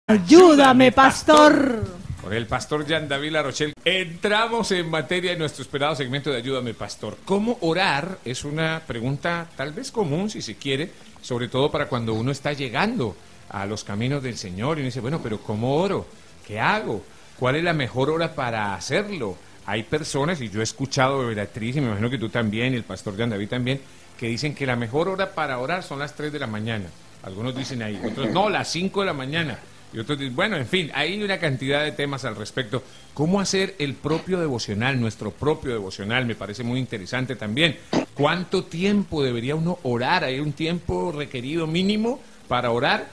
Ayúdame, pastor. Con el pastor Jean David Larochelle entramos en materia en nuestro esperado segmento de Ayúdame, pastor. ¿Cómo orar? Es una pregunta tal vez común, si se quiere, sobre todo para cuando uno está llegando a los caminos del Señor y uno dice, bueno, pero ¿cómo oro? ¿Qué hago? ¿Cuál es la mejor hora para hacerlo? Hay personas, y yo he escuchado, Beatriz, y me imagino que tú también, y el pastor Jean David también, que dicen que la mejor hora para orar son las 3 de la mañana. Algunos dicen ahí, otros no, las 5 de la mañana. Y otros dicen, bueno, en fin, hay una cantidad de temas al respecto. ¿Cómo hacer el propio devocional, nuestro propio devocional? Me parece muy interesante también. ¿Cuánto tiempo debería uno orar? ¿Hay un tiempo requerido mínimo para orar?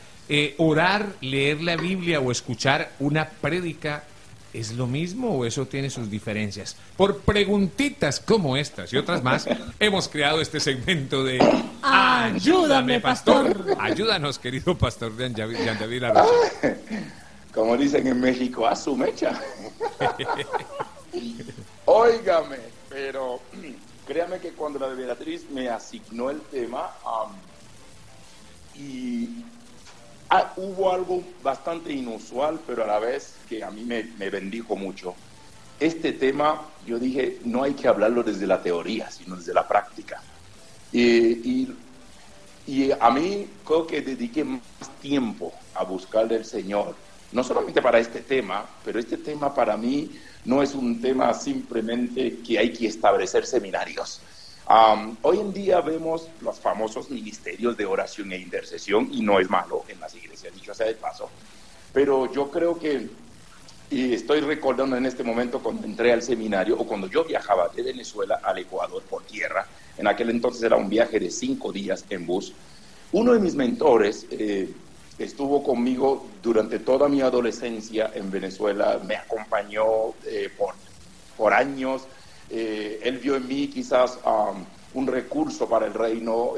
Orar, leer la Biblia o escuchar una prédica, ¿es lo mismo o eso tiene sus diferencias? Por preguntitas como estas y otras más, hemos creado este segmento de Ayúdame, pastor. Ayúdanos, querido pastor Jean David Larochelle. Como dicen en México, a su mecha. Óigame, pero créame que cuando la de Beatriz me asignó el tema, hubo algo bastante inusual, pero a la vez que a mí me bendijo mucho. Este tema, yo dije, no hay que hablarlo desde la teoría, sino desde la práctica. Y a mí creo que dediqué más tiempo a buscar del Señor, no solamente para este tema, pero este tema para mí no es un tema simplemente que hay que establecer seminarios. Hoy en día vemos los famosos ministerios de oración e intercesión, y no es malo en las iglesias, dicho sea de paso, pero yo creo que, y estoy recordando en este momento cuando entré al seminario, o cuando yo viajaba de Venezuela al Ecuador por tierra, en aquel entonces era un viaje de 5 días en bus. Uno de mis mentores estuvo conmigo durante toda mi adolescencia en Venezuela, me acompañó por años. Él vio en mí quizás un recurso para el reino,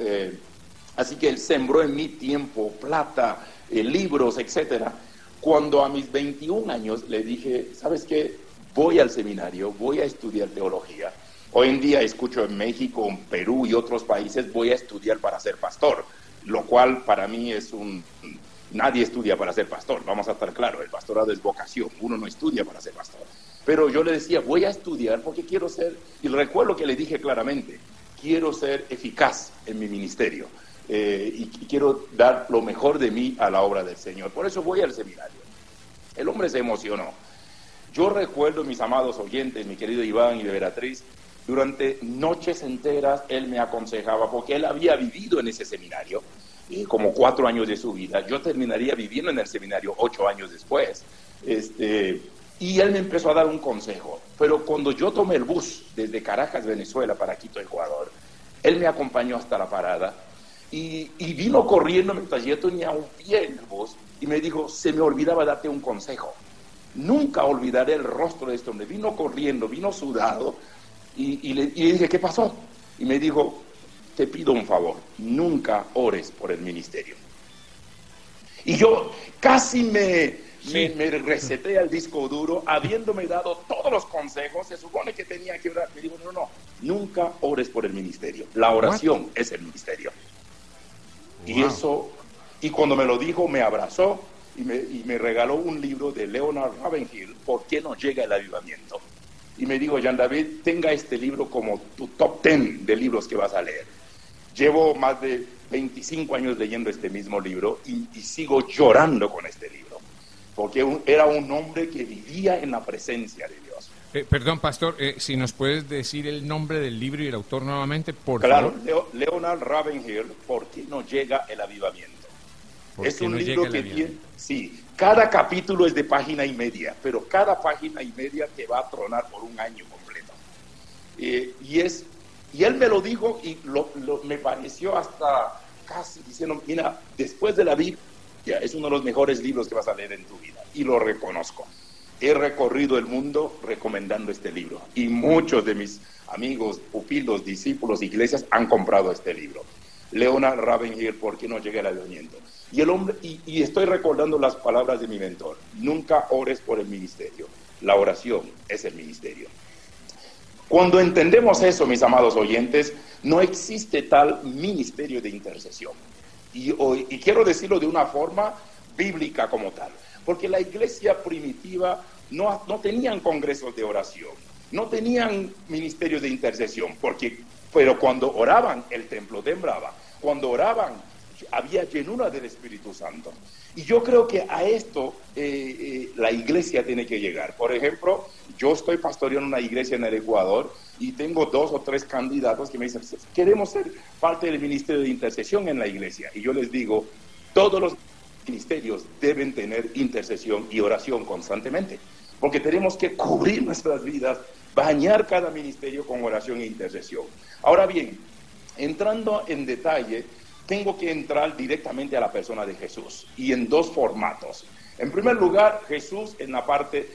así que él sembró en mí tiempo, plata, libros, etcétera. Cuando a mis 21 años le dije, ¿sabes qué? Voy al seminario, voy a estudiar teología. Hoy en día escucho en México, en Perú y otros países, voy a estudiar para ser pastor, lo cual para mí es nadie estudia para ser pastor, vamos a estar claros, el pastorado es vocación, uno no estudia para ser pastor. Pero yo le decía, voy a estudiar porque quiero ser, y recuerdo que le dije claramente, quiero ser eficaz en mi ministerio y quiero dar lo mejor de mí a la obra del Señor. Por eso voy al seminario. El hombre se emocionó. Yo recuerdo, mis amados oyentes, mi querido Iván y Beatriz, durante noches enteras él me aconsejaba, porque él había vivido en ese seminario, y como 4 años de su vida. Yo terminaría viviendo en el seminario 8 años después. Y él me empezó a dar un consejo. Pero cuando yo tomé el bus desde Caracas, Venezuela, para Quito, Ecuador, él me acompañó hasta la parada y vino corriendo mientras yo tenía un pie en el bus y me dijo, se me olvidaba darte un consejo. Nunca olvidaré el rostro de este hombre. Vino corriendo, vino sudado y le dije, ¿qué pasó? Y me dijo, te pido un favor, nunca ores por el ministerio. Y yo casi me reseté al disco duro, habiéndome dado todos los consejos. Se supone que tenía que orar. Me dijo, no, nunca ores por el ministerio. La oración es el ministerio. Wow. Y cuando me lo dijo, me abrazó y me regaló un libro de Leonard Ravenhill, ¿Por qué no llega el avivamiento? Y me dijo, Jean David, tenga este libro como tu top 10 de libros que vas a leer. Llevo más de 25 años leyendo este mismo libro y sigo llorando con este libro, porque era un hombre que vivía en la presencia de Dios. Perdón, pastor, si nos puedes decir el nombre del libro y el autor nuevamente, por favor. Claro, Leonard Ravenhill, ¿Por qué no llega el avivamiento? Es un libro que tiene, sí, cada capítulo es de página y media, pero cada página y media te va a tronar por un año completo. Y él me lo dijo y me pareció hasta casi diciendo, mira, después de la Biblia, es uno de los mejores libros que vas a leer en tu vida, y lo reconozco. He recorrido el mundo recomendando este libro, y muchos de mis amigos, pupilos, discípulos, iglesias han comprado este libro. Leonard Ravenhill, ¿Por qué no llega el avivamiento? Y el hombre, y estoy recordando las palabras de mi mentor, nunca ores por el ministerio, la oración es el ministerio. Cuando entendemos eso, mis amados oyentes, no existe tal ministerio de intercesión. Y quiero decirlo de una forma bíblica como tal. porque la iglesia primitiva no tenían congresos de oración, no tenían ministerios de intercesión, pero cuando oraban el templo temblaba, cuando oraban había llenura del Espíritu Santo. Y yo creo que a esto la iglesia tiene que llegar. Por ejemplo, yo estoy pastoreando una iglesia en el Ecuador y tengo 2 o 3 candidatos que me dicen, queremos ser parte del ministerio de intercesión en la iglesia. Y yo les digo, todos los ministerios deben tener intercesión y oración constantemente, porque tenemos que cubrir nuestras vidas, bañar cada ministerio con oración e intercesión. Ahora bien, entrando en detalle, tengo que entrar directamente a la persona de Jesús, y en 2 formatos. En primer lugar, Jesús en la parte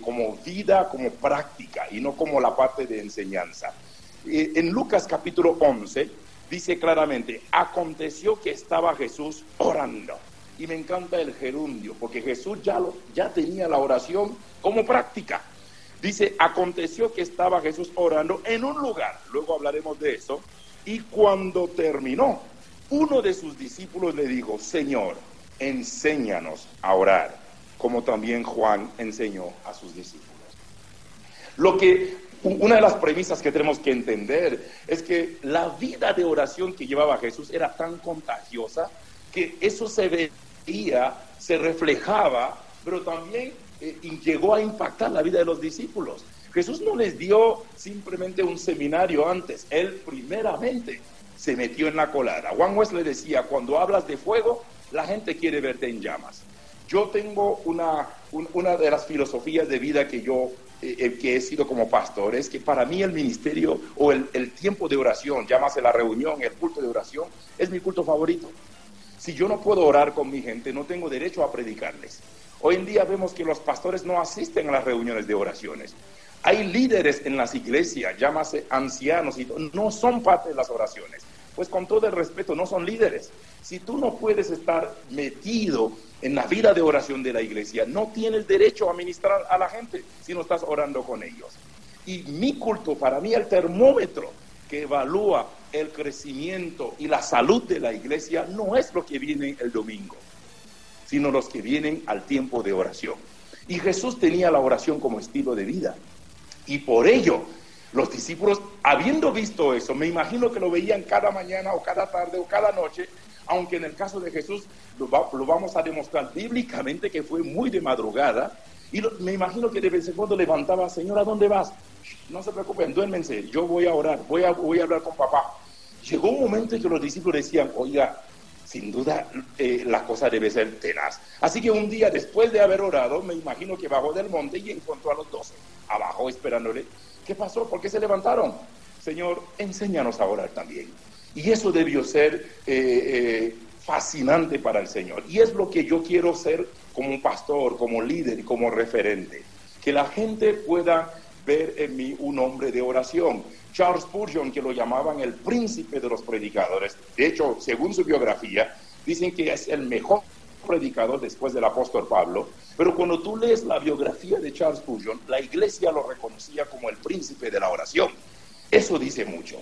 como vida, como práctica, y no como la parte de enseñanza. En Lucas capítulo 11, dice claramente, aconteció que estaba Jesús orando. Y me encanta el gerundio, porque Jesús ya tenía la oración como práctica. Dice, aconteció que estaba Jesús orando en un lugar, luego hablaremos de eso, y cuando terminó, uno de sus discípulos le dijo, Señor, enséñanos a orar, como también Juan enseñó a sus discípulos. Una de las premisas que tenemos que entender es que la vida de oración que llevaba Jesús era tan contagiosa que eso se veía, se reflejaba, pero también llegó a impactar la vida de los discípulos. Jesús no les dio simplemente un seminario antes, Él primeramente se metió en la colada. Juan Wesley decía, cuando hablas de fuego, la gente quiere verte en llamas. Yo tengo una de las filosofías de vida que he sido como pastor, es que para mí el ministerio o el tiempo de oración, llámase la reunión, el culto de oración, es mi culto favorito. Si yo no puedo orar con mi gente, no tengo derecho a predicarles. Hoy en día vemos que los pastores no asisten a las reuniones de oraciones. Hay líderes en las iglesias, llámase ancianos, y no son parte de las oraciones. Pues con todo el respeto, no son líderes. Si tú no puedes estar metido en la vida de oración de la iglesia, no tienes derecho a ministrar a la gente si no estás orando con ellos. Y mi culto, para mí, el termómetro que evalúa el crecimiento y la salud de la iglesia no es lo que viene el domingo, sino los que vienen al tiempo de oración. Y Jesús tenía la oración como estilo de vida. Y por ello, los discípulos, habiendo visto eso, me imagino que lo veían cada mañana o cada tarde o cada noche, aunque en el caso de Jesús lo vamos a demostrar bíblicamente que fue muy de madrugada, y me imagino que de vez en cuando levantaba, Señor, ¿a dónde vas? No se preocupen, duérmense, yo voy a orar, voy a hablar con papá. Llegó un momento en que los discípulos decían, oiga, sin duda la cosa debe ser tenaz. Así que un día después de haber orado, me imagino que bajó del monte y encontró a los 12 abajo esperándole. ¿Qué pasó? ¿Por qué se levantaron? Señor, enséñanos a orar también. Y eso debió ser fascinante para el Señor. Y es lo que yo quiero ser como pastor, como líder y como referente. Que la gente pueda ver en mí un hombre de oración. Charles Spurgeon, que lo llamaban el príncipe de los predicadores, de hecho, según su biografía, dicen que es el mejor predicador después del apóstol Pablo, pero cuando tú lees la biografía de Charles Spurgeon, la iglesia lo reconocía como el príncipe de la oración. Eso dice mucho.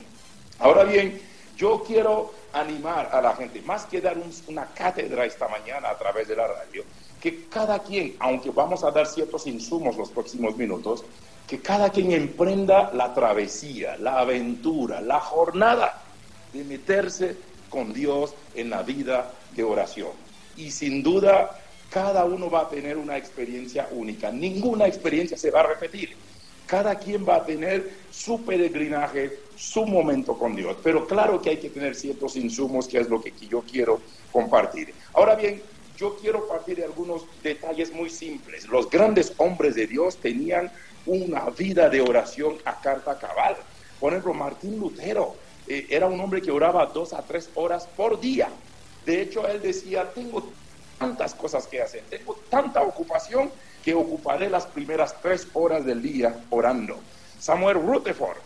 Ahora bien, yo quiero animar a la gente, más que dar una cátedra esta mañana a través de la radio, que cada quien, aunque vamos a dar ciertos insumos los próximos minutos, que cada quien emprenda la travesía, la aventura, la jornada de meterse con Dios en la vida de oración. Y sin duda, cada uno va a tener una experiencia única. Ninguna experiencia se va a repetir. Cada quien va a tener su peregrinaje, su momento con Dios. Pero claro que hay que tener ciertos insumos, que es lo que yo quiero compartir. Ahora bien, yo quiero partir de algunos detalles muy simples. Los grandes hombres de Dios tenían una vida de oración a carta cabal. Por ejemplo, Martín Lutero era un hombre que oraba 2 a 3 horas por día. De hecho, él decía, tengo tantas cosas que hacer, tengo tanta ocupación que ocuparé las primeras 3 horas del día orando. Samuel Rutherford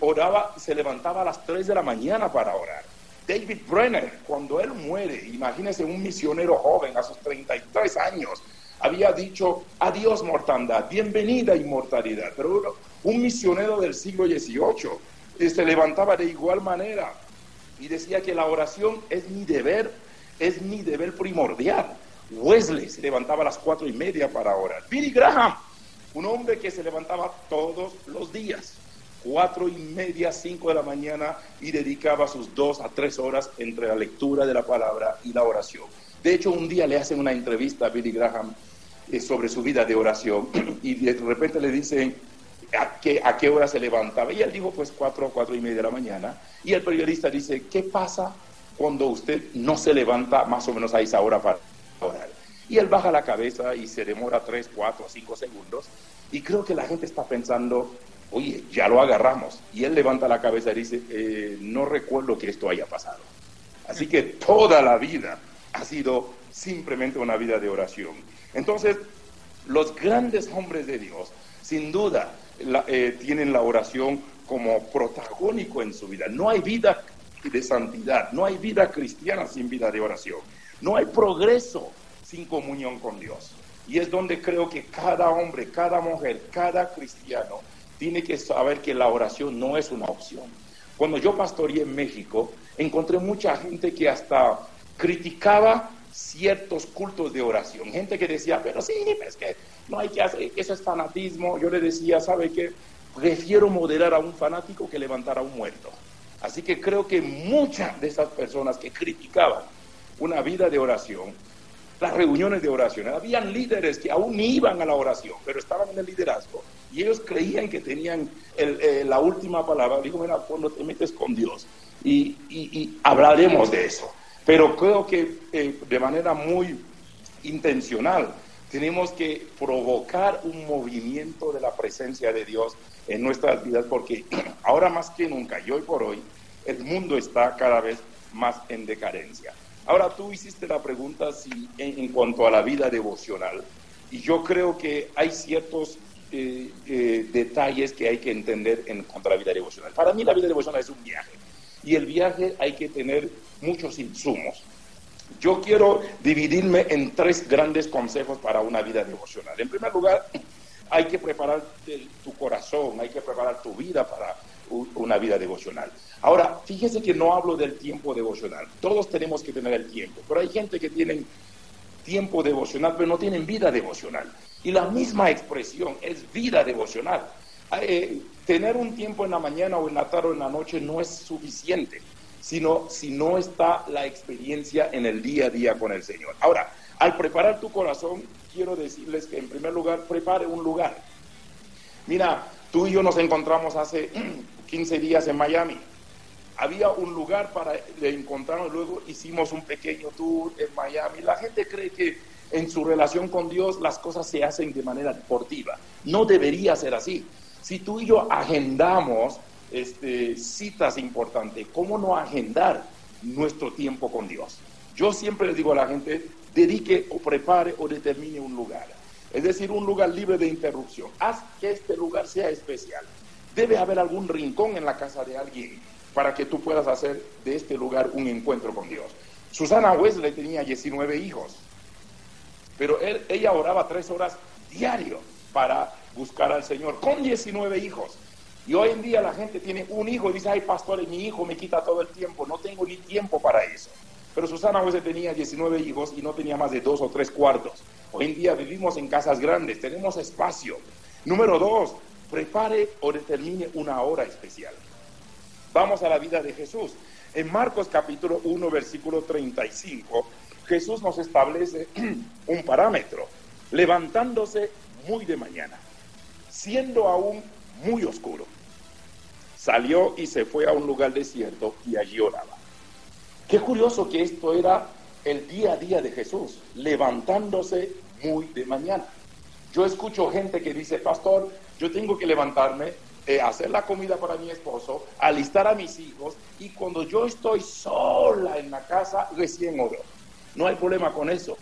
oraba, se levantaba a las 3 de la mañana para orar. David Brenner, cuando él muere, imagínense un misionero joven a sus 33 años, había dicho, adiós mortandad, bienvenida inmortalidad. Pero un misionero del siglo XVIII se levantaba de igual manera y decía que la oración es mi deber primordial. Wesley se levantaba a las 4:30 para orar. Billy Graham, un hombre que se levantaba todos los días, 4:30, 5 de la mañana, y dedicaba sus 2 a 3 horas entre la lectura de la palabra y la oración. De hecho, un día le hacen una entrevista a Billy Graham sobre su vida de oración, y de repente le dicen a qué hora se levantaba, y él dijo pues 4:30 de la mañana, y el periodista dice, ¿qué pasa cuando usted no se levanta más o menos a esa hora para orar? Y él baja la cabeza y se demora 3, 4, 5 segundos, y creo que la gente está pensando, oye, ya lo agarramos, y él levanta la cabeza y dice, no recuerdo que esto haya pasado. Así que toda la vida ha sido simplemente una vida de oración. Entonces, los grandes hombres de Dios, sin duda, tienen la oración como protagónico en su vida. No hay vida de santidad, no hay vida cristiana sin vida de oración. No hay progreso sin comunión con Dios. Y es donde creo que cada hombre, cada mujer, cada cristiano tiene que saber que la oración no es una opción. Cuando yo pastoreé en México, encontré mucha gente que hasta criticaba ciertos cultos de oración. Gente que decía, pero sí, es que no hay que hacer, eso es fanatismo. Yo le decía, ¿sabe qué? Prefiero moderar a un fanático que levantar a un muerto. Así que creo que muchas de esas personas que criticaban una vida de oración, las reuniones de oración, habían líderes que aún iban a la oración, pero estaban en el liderazgo, y ellos creían que tenían la última palabra. Digo, mira, cuando te metes con Dios, y hablaremos de eso. Pero creo que de manera muy intencional tenemos que provocar un movimiento de la presencia de Dios en nuestras vidas, porque ahora más que nunca, y hoy por hoy, el mundo está cada vez más en decadencia. Ahora, tú hiciste la pregunta en cuanto a la vida devocional, y yo creo que hay ciertos detalles que hay que entender en cuanto a la vida devocional. Para mí la vida devocional es un viaje, y el viaje hay que tener muchos insumos. Yo quiero dividirme en 3 grandes consejos para una vida devocional. En primer lugar, hay que preparar tu corazón, hay que preparar tu vida para una vida devocional. Ahora, fíjese que no hablo del tiempo devocional. Todos tenemos que tener el tiempo, pero hay gente que tiene tiempo devocional, pero no tienen vida devocional. Y la misma expresión es vida devocional. Tener un tiempo en la mañana o en la tarde o en la noche no es suficiente, sino si no está la experiencia en el día a día con el Señor. Ahora, al preparar tu corazón, quiero decirles que en primer lugar, prepare un lugar. Mira, tú y yo nos encontramos hace 15 días en Miami. Había un lugar para encontrarnos, luego hicimos un pequeño tour en Miami. La gente cree que en su relación con Dios las cosas se hacen de manera deportiva. No debería ser así. Si tú y yo agendamos citas importantes, ¿cómo no agendar nuestro tiempo con Dios? Yo siempre les digo a la gente, dedique o prepare o determine un lugar. Es decir, un lugar libre de interrupción. Haz que este lugar sea especial. Debe haber algún rincón en la casa de alguien para que tú puedas hacer de este lugar un encuentro con Dios. Susana Wesley tenía 19 hijos, pero ella oraba 3 horas diario para buscar al Señor, con 19 hijos. Y hoy en día la gente tiene un hijo y dice, ay pastor, mi hijo me quita todo el tiempo, no tengo ni tiempo para eso. Pero Susana Wesley tenía 19 hijos y no tenía más de 2 o 3 cuartos. Hoy en día vivimos en casas grandes, tenemos espacio. Número 2, prepare o determine una hora especial. Vamos a la vida de Jesús. En Marcos capítulo 1, versículo 35, Jesús nos establece un parámetro. Levantándose muy de mañana, siendo aún muy oscuro, salió y se fue a un lugar desierto y allí oraba. Qué curioso que esto era el día a día de Jesús, levantándose muy de mañana. Yo escucho gente que dice, pastor, yo tengo que levantarme, hacer la comida para mi esposo, alistar a mis hijos, y cuando yo estoy sola en la casa, recién oro. No hay problema con eso,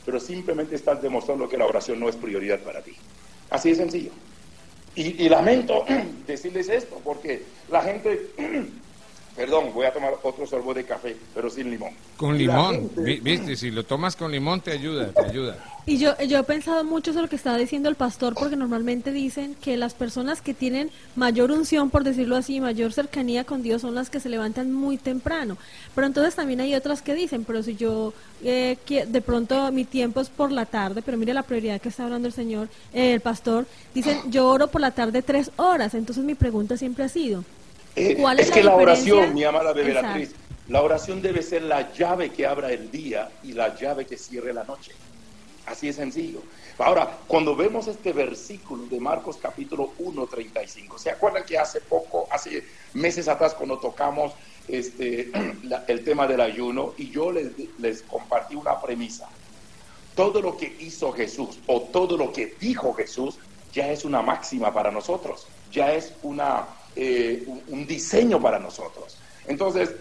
pero simplemente estás demostrando que la oración no es prioridad para ti. Así de sencillo. Y lamento decirles esto, porque la gente Perdón, voy a tomar otro sorbo de café, pero sin limón. Con Y la limón, gente- viste, si lo tomas con limón te ayuda, te ayuda. Y yo he pensado mucho sobre lo que estaba diciendo el pastor, porque normalmente dicen que las personas que tienen mayor unción, por decirlo así, mayor cercanía con Dios, son las que se levantan muy temprano. Pero entonces también hay otras que dicen, pero si yo de pronto mi tiempo es por la tarde, pero mire la prioridad que está hablando el señor, el pastor, dicen, yo oro por la tarde 3 horas. Entonces mi pregunta siempre ha sido, ¿cuál es es la que la diferencia? oración, mi amada Exacto. Beatriz, la oración debe ser la llave que abra el día y la llave que cierre la noche. Así es sencillo. Ahora, cuando vemos este versículo de Marcos capítulo 1:35, ¿se acuerdan que hace meses atrás cuando tocamos el tema del ayuno y yo les compartí una premisa? Todo lo que hizo Jesús o todo lo que dijo Jesús ya es una máxima para nosotros, ya es un diseño para nosotros. Entonces,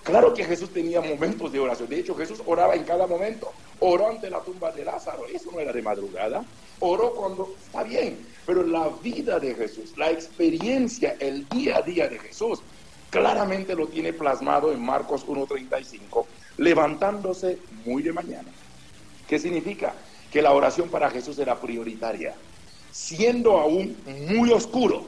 claro que Jesús tenía momentos de oración. De hecho, Jesús oraba en cada momento. Oró ante la tumba de Lázaro, eso no era de madrugada. Oró cuando, está bien, pero la vida de Jesús, la experiencia, el día a día de Jesús, claramente lo tiene plasmado en Marcos 1:35, levantándose muy de mañana. ¿Qué significa? Que la oración para Jesús era prioritaria, siendo aún muy oscuro.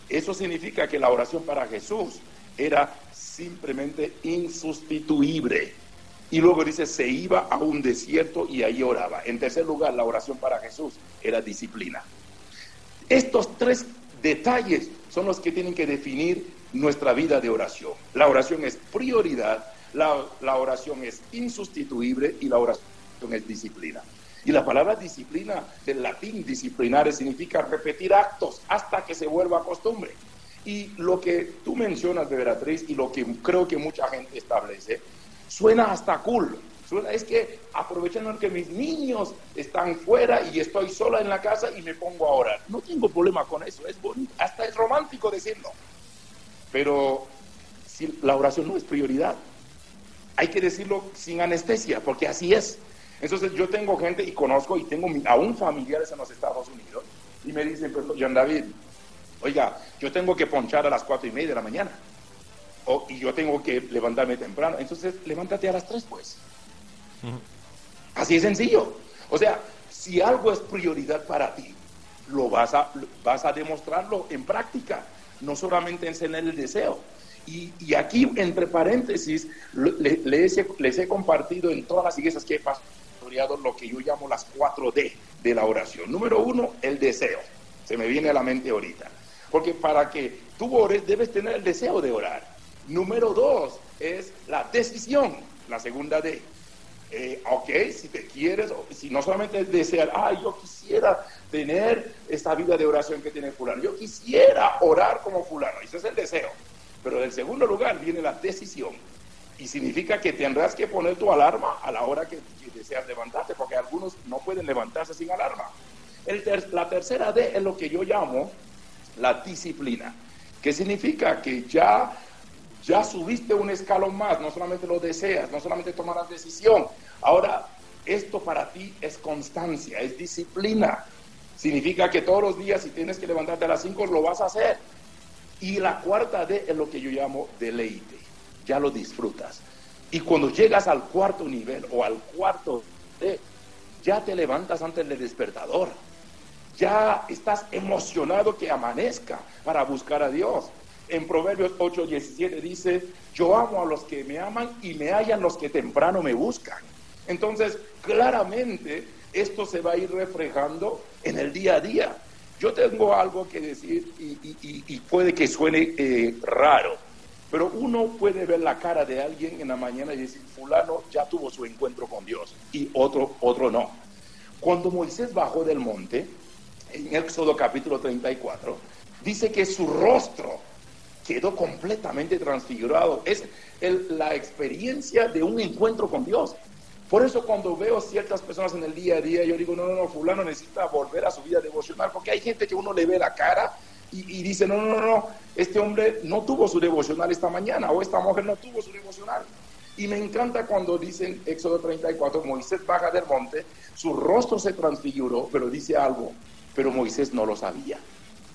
Eso significa que la oración para Jesús era simplemente insustituible. Y luego dice, se iba a un desierto y ahí oraba. En tercer lugar, la oración para Jesús era disciplina. Estos 3 detalles son los que tienen que definir nuestra vida de oración. La oración es prioridad, la oración es insustituible y la oración es disciplina. Y la palabra disciplina, del latín disciplinare, significa repetir actos hasta que se vuelva costumbre. Y lo que tú mencionas, Beatriz, y lo que creo que mucha gente establece, suena hasta cool. Es que aprovechando que mis niños están fuera y estoy sola en la casa y me pongo a orar. No tengo problema con eso, es bonito, hasta es romántico decirlo. Pero si la oración no es prioridad, hay que decirlo sin anestesia, porque así es. Entonces yo tengo gente y conozco y tengo aún familiares en los Estados Unidos y me dicen, pues, John David, oiga, yo tengo que ponchar a las 4:30 de la mañana y yo tengo que levantarme temprano. Entonces levántate a las 3, pues. Así es sencillo. O sea, si algo es prioridad para ti, vas a demostrarlo en práctica, no solamente en tener el deseo. Y aquí, entre paréntesis, les he compartido en todas las iglesias que he pastoreado lo que yo llamo las 4D de la oración. Número 1, el deseo. Se me viene a la mente ahorita. Porque para que tú ores, debes tener el deseo de orar. Número 2 es la decisión, la segunda D. Ok, si te quieres, si no solamente es desear, yo quisiera tener esta vida de oración que tiene fulano, yo quisiera orar como fulano, ese es el deseo. Pero en segundo lugar viene la decisión, y significa que tendrás que poner tu alarma a la hora que deseas levantarte, porque algunos no pueden levantarse sin alarma. La tercera D es lo que yo llamo la disciplina, que significa que ya subiste un escalón más, no solamente lo deseas, no solamente tomarás decisión, ahora esto para ti es constancia, es disciplina. Significa que todos los días, si tienes que levantarte a las 5, lo vas a hacer. Y la cuarta D es lo que yo llamo deleite, ya lo disfrutas. Y cuando llegas al cuarto nivel o al cuarto D, ya te levantas antes del despertador, ya estás emocionado que amanezca para buscar a Dios. En Proverbios 8:17 dice, yo amo a los que me aman y me hallan los que temprano me buscan. Entonces, claramente, esto se va a ir reflejando en el día a día. Yo tengo algo que decir y puede que suene raro, pero uno puede ver la cara de alguien en la mañana y decir, fulano ya tuvo su encuentro con Dios y otro no. Cuando Moisés bajó del monte, en Éxodo capítulo 34, dice que su rostro quedó completamente transfigurado. Es la experiencia de un encuentro con Dios. Por eso cuando veo ciertas personas en el día a día, yo digo, no, fulano necesita volver a su vida devocional, porque hay gente que uno le ve la cara y dice, no, este hombre no tuvo su devocional esta mañana, o esta mujer no tuvo su devocional. Y me encanta cuando dicen Éxodo 34, Moisés baja del monte, su rostro se transfiguró, pero dice algo, pero Moisés no lo sabía.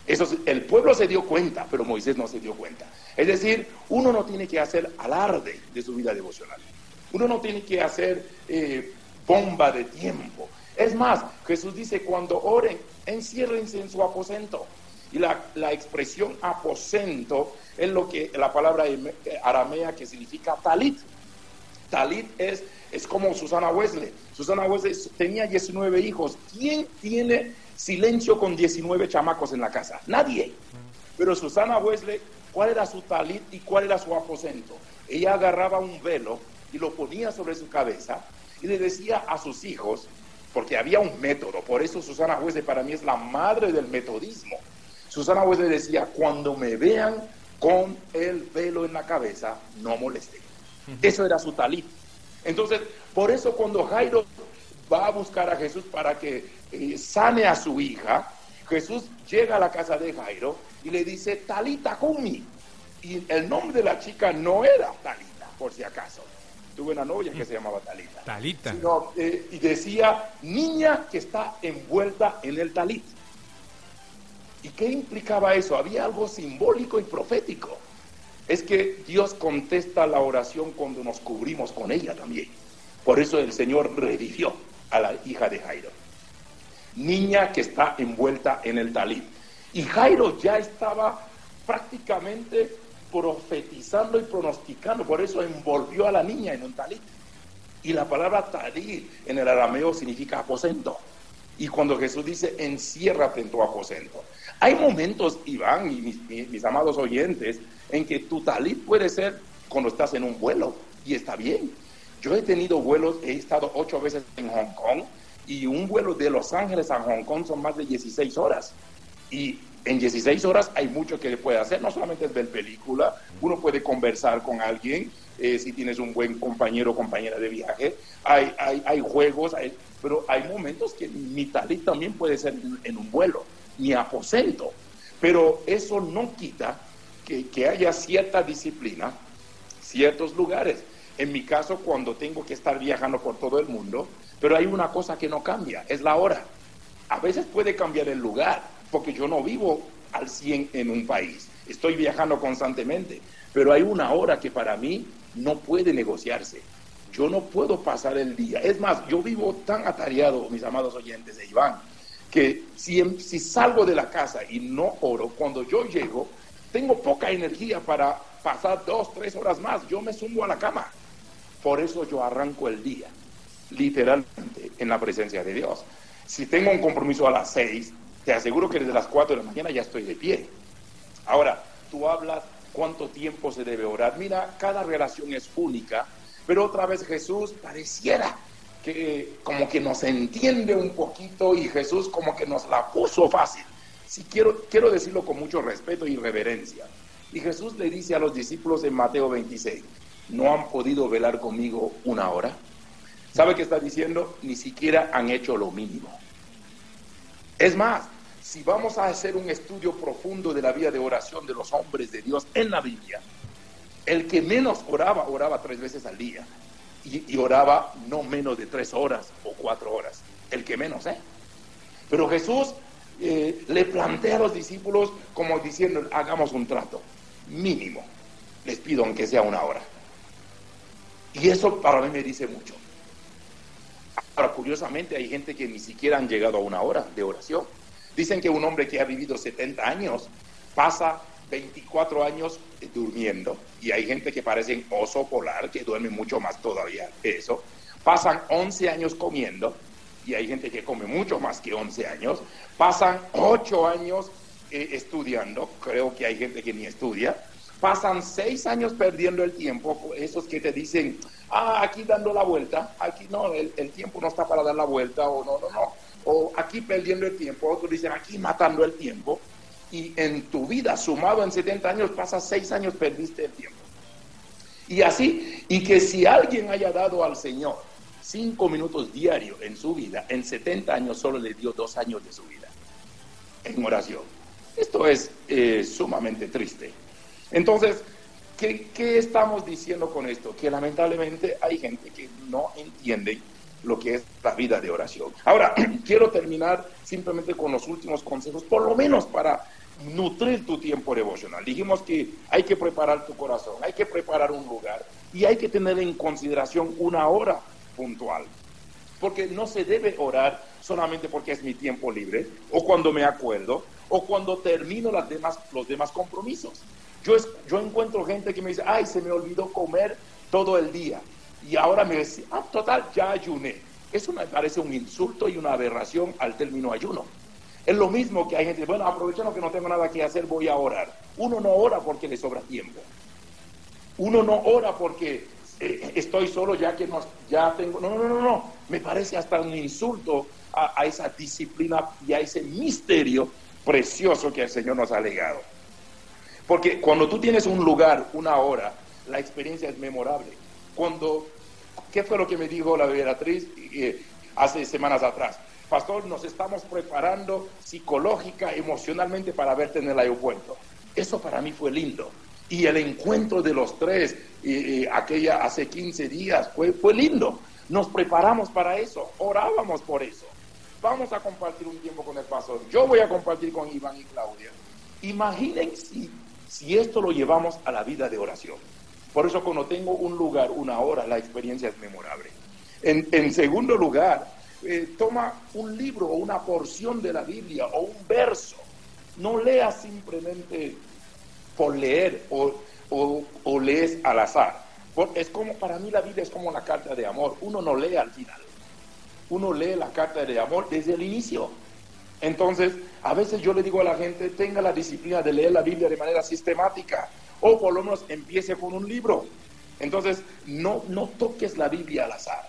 El pueblo se dio cuenta, pero Moisés no se dio cuenta. Es decir, uno no tiene que hacer alarde de su vida devocional. Uno no tiene que hacer bomba de tiempo. Es más, Jesús dice, cuando oren, enciérrense en su aposento. Y la expresión aposento es lo que la palabra aramea que significa talit. Talit es como Susana Wesley. Susana Wesley tenía 19 hijos. ¿Quién tiene silencio con 19 chamacos en la casa? Nadie. Pero Susana Wesley, ¿cuál era su talit y cuál era su aposento? Ella agarraba un velo y lo ponía sobre su cabeza y le decía a sus hijos, porque había un método, por eso Susana Wesley para mí es la madre del metodismo. Susana Wesley decía, cuando me vean con el velo en la cabeza, no molesten. Eso era su talit. Entonces, por eso cuando Jairo va a buscar a Jesús para que sane a su hija, Jesús llega a la casa de Jairo y le dice, Talita cumi. Y el nombre de la chica no era Talita, por si acaso. Tuve una novia que se llamaba Talita. Talita. Sino, y decía, niña que está envuelta en el talit. ¿Y qué implicaba eso? Había algo simbólico y profético. Es que Dios contesta la oración cuando nos cubrimos con ella también. Por eso el Señor revivió a la hija de Jairo. Niña que está envuelta en el talit. Y Jairo ya estaba prácticamente profetizando y pronosticando, por eso envolvió a la niña en un talit. Y la palabra talit en el arameo significa aposento. Y cuando Jesús dice, enciérrate en tu aposento. Hay momentos, Iván y mis amados oyentes, en que tu talit puede ser cuando estás en un vuelo, y está bien. Yo he tenido vuelos, he estado 8 veces en Hong Kong, y un vuelo de Los Ángeles a Hong Kong son más de 16 horas. Y en 16 horas hay mucho que puede hacer, no solamente es ver película, uno puede conversar con alguien, si tienes un buen compañero o compañera de viaje, hay juegos, pero hay momentos que mi talit también puede ser en un vuelo, mi aposento, pero eso no quita que haya cierta disciplina, ciertos lugares. En mi caso, cuando tengo que estar viajando por todo el mundo, pero hay una cosa que no cambia, es la hora. A veces puede cambiar el lugar, porque yo no vivo al 100 en un país, estoy viajando constantemente, pero hay una hora que para mí no puede negociarse. Yo no puedo pasar el día. Es más, yo vivo tan atareado, mis amados oyentes de Iván, que si salgo de la casa y no oro, cuando yo llego, tengo poca energía para pasar 2, 3 horas más. Yo me sumo a la cama. Por eso yo arranco el día, literalmente, en la presencia de Dios. Si tengo un compromiso a las 6, te aseguro que desde las 4 de la mañana ya estoy de pie. Ahora, tú hablas cuánto tiempo se debe orar. Mira, cada relación es única, pero otra vez Jesús pareciera que como que nos entiende un poquito y Jesús como que nos la puso fácil. Sí, quiero decirlo con mucho respeto y reverencia. Y Jesús le dice a los discípulos en Mateo 26, ¿no han podido velar conmigo 1 hora? ¿Sabe qué está diciendo? Ni siquiera han hecho lo mínimo. Es más, si vamos a hacer un estudio profundo de la vida de oración de los hombres de Dios en la Biblia, el que menos oraba 3 veces al día. Y oraba no menos de 3 horas o 4 horas. El que menos, Pero Jesús le plantea a los discípulos como diciendo, hagamos un trato mínimo. Les pido aunque sea 1 hora. Y eso para mí me dice mucho. Ahora, curiosamente, hay gente que ni siquiera han llegado a 1 hora de oración. Dicen que un hombre que ha vivido 70 años pasa 24 años durmiendo, y hay gente que parece un oso polar, que duerme mucho más todavía que eso. Pasan 11 años comiendo, y hay gente que come mucho más que 11 años. Pasan 8 años estudiando, creo que hay gente que ni estudia. Pasan 6 años perdiendo el tiempo, esos que te dicen, aquí dando la vuelta, aquí no, el tiempo no está para dar la vuelta, o no, o aquí perdiendo el tiempo, otros dicen aquí matando el tiempo, y en tu vida, sumado en 70 años, pasas 6 años, perdiste el tiempo. Y así, y que si alguien haya dado al Señor 5 minutos diarios en su vida, en 70 años solo le dio 2 años de su vida en oración. Esto es sumamente triste. Entonces, ¿qué estamos diciendo con esto? Que lamentablemente hay gente que no entiende lo que es la vida de oración. Ahora, quiero terminar simplemente con los últimos consejos, por lo menos para nutrir tu tiempo devocional. Dijimos que hay que preparar tu corazón, hay que preparar un lugar y hay que tener en consideración una hora puntual. Porque no se debe orar solamente porque es mi tiempo libre, o cuando me acuerdo, o cuando termino los demás compromisos. Yo encuentro gente que me dice, ay, se me olvidó comer todo el día. Y ahora me dice, total, ya ayuné. Eso me parece un insulto y una aberración al término ayuno. Es lo mismo que hay gente, bueno, aprovechando que no tengo nada que hacer, voy a orar. Uno no ora porque le sobra tiempo. Uno no ora porque estoy solo ya tengo... No. Me parece hasta un insulto a esa disciplina y a ese misterio precioso que el Señor nos ha legado. Porque cuando tú tienes un lugar, una hora, la experiencia es memorable. ¿Qué fue lo que me dijo la Beatriz hace semanas atrás? Pastor, nos estamos preparando psicológica, emocionalmente para verte en el aeropuerto. Eso para mí fue lindo. Y el encuentro de los tres, hace 15 días, fue lindo. Nos preparamos para eso, orábamos por eso. Vamos a compartir un tiempo con el pastor. Yo voy a compartir con Iván y Claudia. Imaginen si esto lo llevamos a la vida de oración. Por eso cuando tengo un lugar, una hora, la experiencia es memorable. En segundo lugar, toma un libro o una porción de la Biblia o un verso. No leas simplemente por leer o lees al azar. Para mí la Biblia es como la carta de amor. Uno no lee al final. Uno lee la carta de amor desde el inicio. Entonces, a veces yo le digo a la gente, tenga la disciplina de leer la Biblia de manera sistemática, o por lo menos empiece con un libro. Entonces, no toques la Biblia al azar.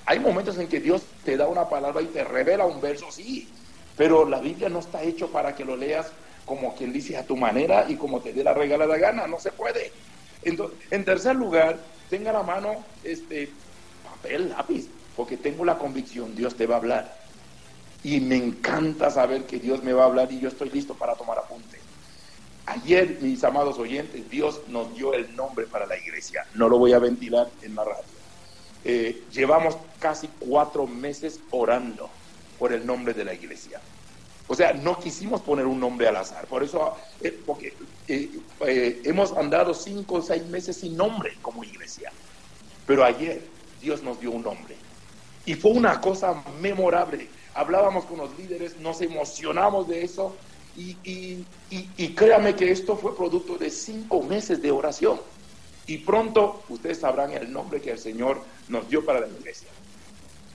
Hay momentos en que Dios te da una palabra y te revela un verso, sí, pero la Biblia no está hecho para que lo leas como quien dice a tu manera y como te dé la regalada gana, no se puede. Entonces, en tercer lugar, tenga a la mano papel, lápiz, porque tengo la convicción, Dios te va a hablar. Y me encanta saber que Dios me va a hablar y yo estoy listo para tomar apunte. Ayer, mis amados oyentes, Dios nos dio el nombre para la iglesia. No lo voy a ventilar en la radio. Llevamos casi 4 meses orando por el nombre de la iglesia. O sea, no quisimos poner un nombre al azar. Por eso, porque hemos andado 5 o 6 meses sin nombre como iglesia. Pero ayer Dios nos dio un nombre. Y fue una cosa memorable. Hablábamos con los líderes, nos emocionamos de eso. Y créame que esto fue producto de 5 meses de oración. Y pronto ustedes sabrán el nombre que el Señor nos dio para la iglesia.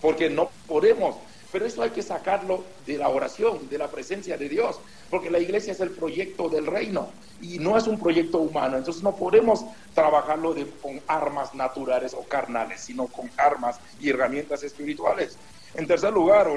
Porque no podemos, pero eso hay que sacarlo de la oración, de la presencia de Dios. Porque la iglesia es el proyecto del reino y no es un proyecto humano. Entonces no podemos trabajarlo con armas naturales o carnales, sino con armas y herramientas espirituales. En tercer lugar,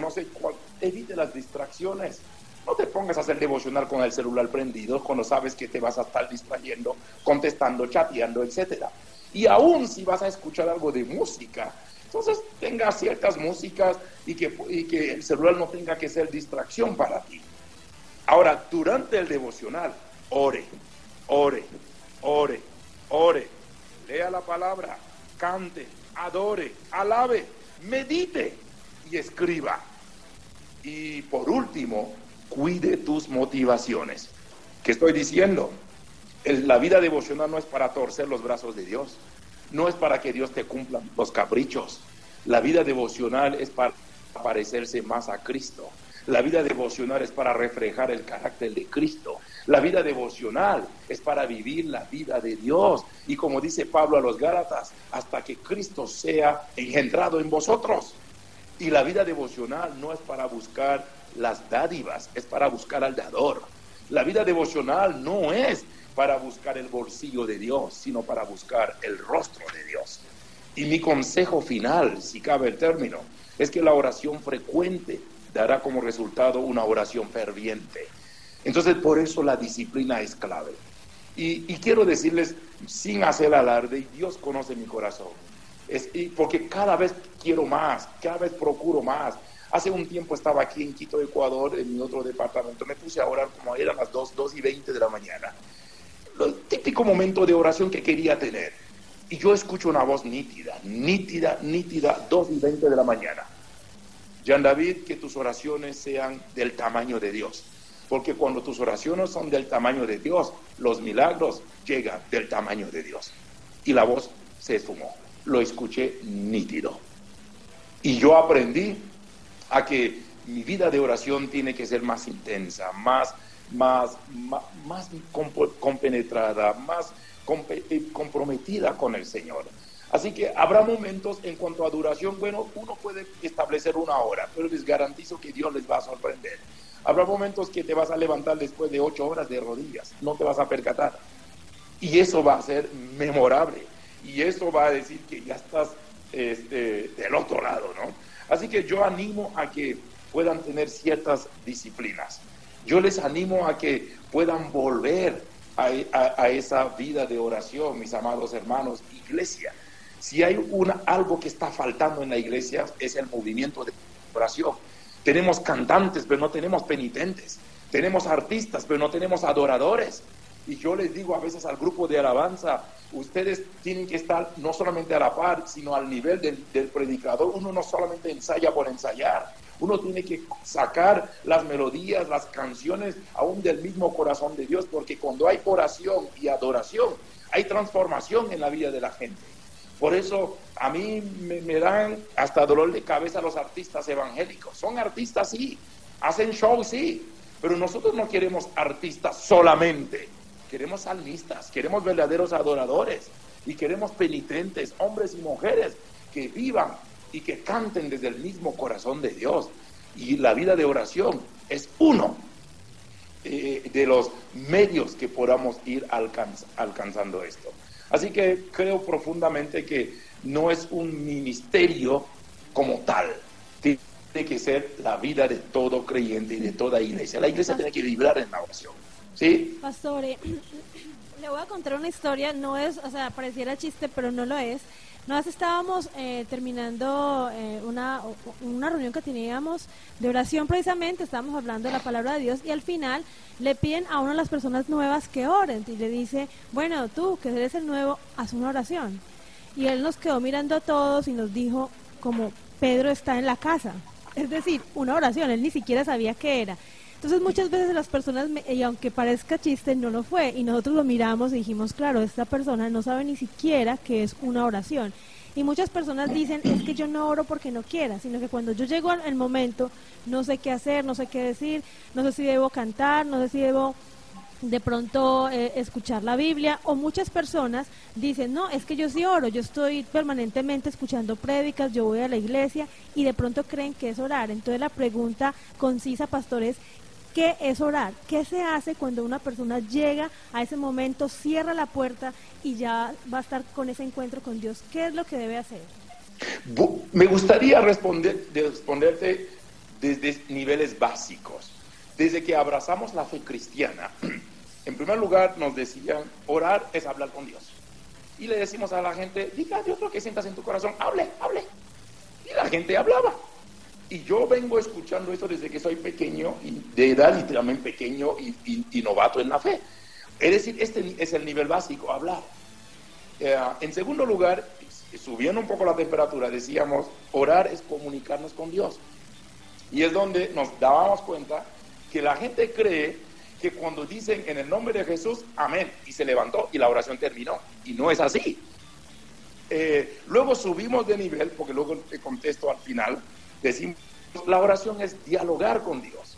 evite las distracciones. No te pongas a hacer devocional con el celular prendido cuando sabes que te vas a estar distrayendo, contestando, chateando, etcétera. Y aún si vas a escuchar algo de música, entonces tenga ciertas músicas y que el celular no tenga que ser distracción para ti. Ahora, durante el devocional, ore. Lea la palabra, cante, adore, alabe, medite y escriba. Y por último, cuide tus motivaciones. ¿Qué estoy diciendo? La vida devocional no es para torcer los brazos de Dios. No es para que Dios te cumpla los caprichos. La vida devocional es para parecerse más a Cristo. La vida devocional es para reflejar el carácter de Cristo. La vida devocional es para vivir la vida de Dios. Y como dice Pablo a los Gálatas, hasta que Cristo sea engendrado en vosotros. Y la vida devocional no es para buscar las dádivas, es para buscar al dador. La vida devocional no es para buscar el bolsillo de Dios, sino para buscar el rostro de Dios. Y mi consejo final, si cabe el término, es que la oración frecuente dará como resultado una oración ferviente. Entonces, por eso la disciplina es clave. Y quiero decirles, sin hacer alarde, y Dios conoce mi corazón, porque cada vez quiero más, cada vez procuro más. Hace un tiempo estaba aquí en Quito, Ecuador, en mi otro departamento. Me puse a orar como eran las 2:20 de la mañana. El típico momento de oración que quería tener. Y yo escucho una voz nítida, 2:20 de la mañana. Jean David, que tus oraciones sean del tamaño de Dios. porque cuando tus oraciones son del tamaño de Dios, los milagros llegan del tamaño de Dios. Y la voz se esfumó, lo escuché nítido. Y yo aprendí a que mi vida de oración tiene que ser más intensa, más compenetrada, más comprometida con el Señor. Así que habrá momentos en cuanto a duración, bueno, uno puede establecer 1 hora, pero les garantizo que Dios les va a sorprender. Habrá momentos que te vas a levantar después de 8 horas de rodillas, no te vas a percatar. Y eso va a ser memorable, y eso va a decir que ya estás del otro lado, ¿no? Así que yo animo a que puedan tener ciertas disciplinas. Yo les animo a que puedan volver a esa vida de oración, mis amados hermanos, iglesia. Si hay algo que está faltando en la iglesia, es el movimiento de oración. Tenemos cantantes, pero no tenemos penitentes. Tenemos artistas, pero no tenemos adoradores. Y yo les digo a veces al grupo de alabanza, ustedes tienen que estar no solamente a la par, sino al nivel del predicador. Uno no solamente ensaya por ensayar. Uno tiene que sacar las melodías, las canciones, aún del mismo corazón de Dios, porque cuando hay oración y adoración, hay transformación en la vida de la gente. Por eso a mí me dan hasta dolor de cabeza los artistas evangélicos. Son artistas, sí, hacen show, sí, pero nosotros no queremos artistas solamente. Queremos salmistas, queremos verdaderos adoradores y queremos penitentes, hombres y mujeres que vivan y que canten desde el mismo corazón de Dios. Y la vida de oración es uno de los medios que podamos ir alcanzando esto. Así que creo profundamente que no es un ministerio como tal. Tiene que ser la vida de todo creyente y de toda iglesia. La iglesia tiene que vibrar en la oración. ¿Sí? Pastor, le voy a contar una historia, no es, o sea, pareciera chiste, pero no lo es. Nosotros estábamos terminando una reunión que teníamos de oración precisamente, estábamos hablando de la palabra de Dios y al final le piden a una de las personas nuevas que oren y le dice, bueno, tú que eres el nuevo, haz una oración. Y él nos quedó mirando a todos y nos dijo como Pedro está en la casa, es decir, una oración, él ni siquiera sabía qué era. Entonces muchas veces las personas, y aunque parezca chiste, no lo fue, y nosotros lo miramos y dijimos, claro, esta persona no sabe ni siquiera qué es una oración. Y muchas personas dicen, es que yo no oro porque no quiera, sino que cuando yo llego al momento, no sé qué hacer, no sé qué decir, no sé si debo cantar, no sé si debo de pronto escuchar la Biblia, o muchas personas dicen, no, es que yo sí oro, yo estoy permanentemente escuchando prédicas, yo voy a la iglesia, y de pronto creen que es orar. Entonces la pregunta concisa, pastor, es, ¿qué es orar? ¿Qué se hace cuando una persona llega a ese momento, cierra la puerta y ya va a estar con ese encuentro con Dios? ¿Qué es lo que debe hacer? Me gustaría responderte desde niveles básicos. Desde que abrazamos la fe cristiana, en primer lugar nos decían, orar es hablar con Dios. Y le decimos a la gente, diga a Dios lo que sientas en tu corazón, hable. Y la gente hablaba. Y yo vengo escuchando esto desde que soy pequeño, y de edad y también pequeño y novato en la fe. Es decir, este es el nivel básico, hablar. En segundo lugar, subiendo un poco la temperatura, decíamos, orar es comunicarnos con Dios. Y es donde nos dábamos cuenta que la gente cree que cuando dicen en el nombre de Jesús, amén, y se levantó y la oración terminó. Y no es así. Luego subimos de nivel, porque luego te contesto al final, decimos, la oración es dialogar con Dios.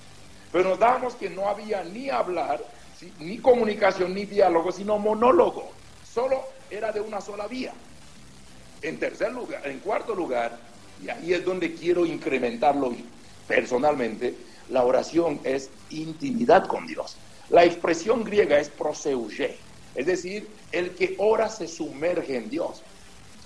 Pero nos dábamos que no había ni hablar, ¿sí?, ni comunicación, ni diálogo, sino monólogo. Solo era de una sola vía. En cuarto lugar, y ahí es donde quiero incrementarlo personalmente, la oración es intimidad con Dios. La expresión griega es proseuche, es decir, el que ora se sumerge en Dios.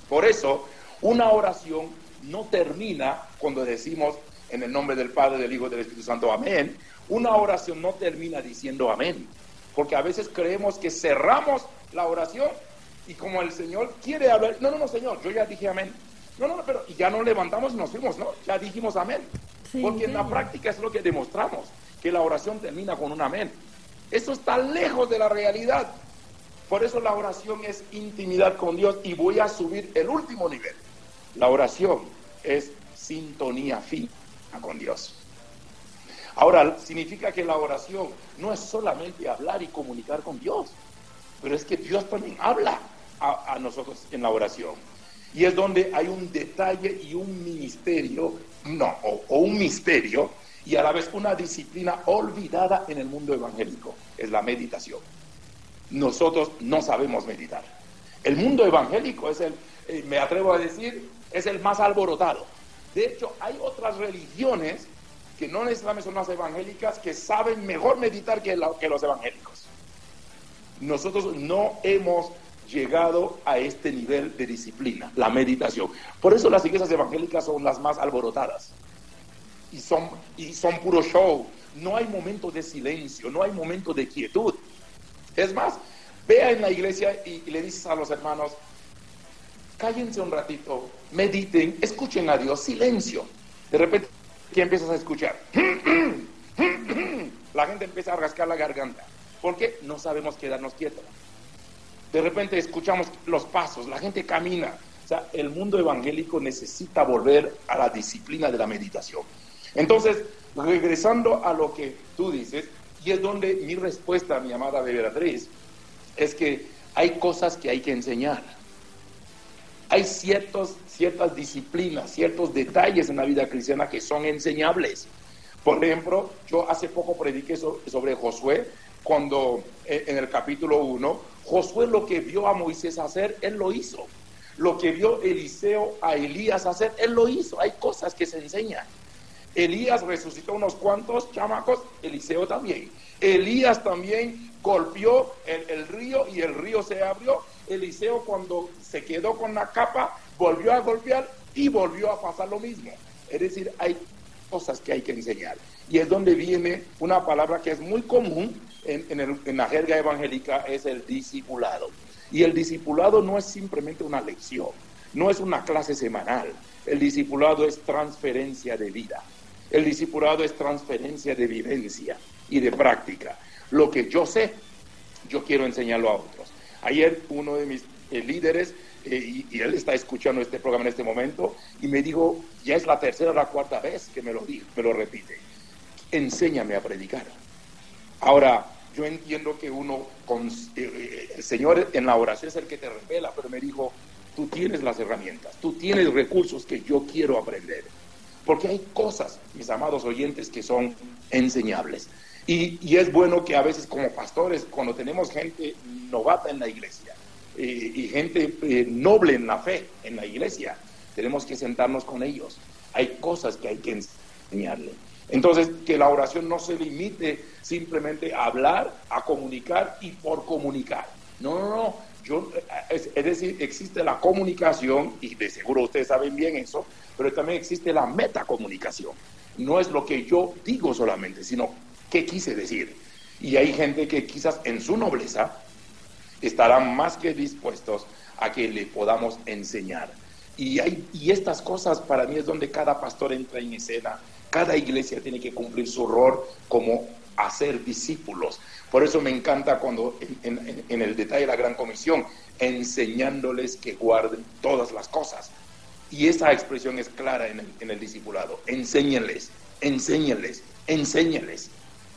Por eso, una oración no termina cuando decimos en el nombre del Padre, del Hijo y del Espíritu Santo, amén. Una oración no termina diciendo amén, porque a veces creemos que cerramos la oración y como el Señor quiere hablar, no, Señor, yo ya dije amén. No, pero y ya nos levantamos y nos fuimos, ¿no? Ya dijimos amén. Sí, porque en la práctica es lo que demostramos, que la oración termina con un amén. Eso está lejos de la realidad. Por eso la oración es intimidad con Dios, y voy a subir el último nivel. La oración es sintonía fina con Dios. Ahora, significa que la oración no es solamente hablar y comunicar con Dios, pero es que Dios también habla a nosotros en la oración. Y es donde hay un detalle y un ministerio, o un misterio, y a la vez una disciplina olvidada en el mundo evangélico, es la meditación. Nosotros no sabemos meditar. El mundo evangélico es me atrevo a decir, es el más alborotado. De hecho, hay otras religiones que no necesariamente son las evangélicas, que saben mejor meditar que los evangélicos. Nosotros no hemos llegado a este nivel de disciplina, la meditación. Por eso las iglesias evangélicas son las más alborotadas. Y son puro show. No hay momento de silencio, no hay momento de quietud. Es más, vea en la iglesia y le dices a los hermanos, cállense un ratito, mediten, escuchen a Dios, silencio. De repente, ¿qué empiezas a escuchar? La gente empieza a rascar la garganta. ¿Por qué? No sabemos quedarnos quietos. De repente escuchamos los pasos, la gente camina. O sea, el mundo evangélico necesita volver a la disciplina de la meditación. Entonces, regresando a lo que tú dices, y es donde mi respuesta, mi amada Beatriz, es que hay cosas que hay que enseñar. Hay ciertas disciplinas, ciertos detalles en la vida cristiana que son enseñables. Por ejemplo, yo hace poco prediqué sobre Josué, cuando en el capítulo 1, Josué lo que vio a Moisés hacer, él lo hizo. Lo que vio Eliseo a Elías hacer, él lo hizo. Hay cosas que se enseñan. Elías resucitó unos cuantos chamacos, Eliseo también. Elías también golpeó el río y el río se abrió. Eliseo, cuando se quedó con la capa, volvió a golpear y volvió a pasar lo mismo. Es decir, hay cosas que hay que enseñar. Y es donde viene una palabra que es muy común en la jerga evangélica, es el discipulado. Y el discipulado no es simplemente una lección, no es una clase semanal. El discipulado es transferencia de vida. El discipulado es transferencia de vivencia y de práctica. Lo que yo sé, yo quiero enseñarlo a otros. Ayer uno de mis líderes, y él está escuchando este programa en este momento, y me dijo, ya es la tercera o la cuarta vez que me lo repite, enséñame a predicar. Ahora, yo entiendo que el Señor en la oración es el que te revela, pero me dijo, tú tienes las herramientas, tú tienes recursos que yo quiero aprender. Porque hay cosas, mis amados oyentes, que son enseñables. Y es bueno que a veces como pastores, cuando tenemos gente novata en la iglesia y gente noble en la fe en la iglesia, tenemos que sentarnos con ellos. Hay cosas que hay que enseñarle. Entonces, que la oración no se limite simplemente a hablar, a comunicar y por comunicar. No. Es decir, existe la comunicación, y de seguro ustedes saben bien eso, pero también existe la metacomunicación. No es lo que yo digo solamente, sino qué quise decir. Y hay gente que quizás en su nobleza estarán más que dispuestos a que le podamos enseñar. Y estas cosas para mí es donde cada pastor entra en escena. Cada iglesia tiene que cumplir su rol como hacer discípulos. Por eso me encanta cuando en el detalle de la Gran Comisión, enseñándoles que guarden todas las cosas. Y esa expresión es clara en el discipulado. Enséñenles.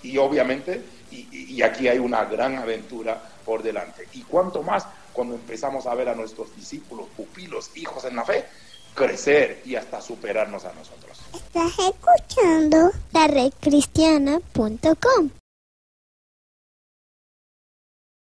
Y obviamente, y aquí hay una gran aventura por delante. Y cuanto más cuando empezamos a ver a nuestros discípulos, pupilos, hijos en la fe, crecer y hasta superarnos a nosotros. Estás escuchando la redcristiana.com.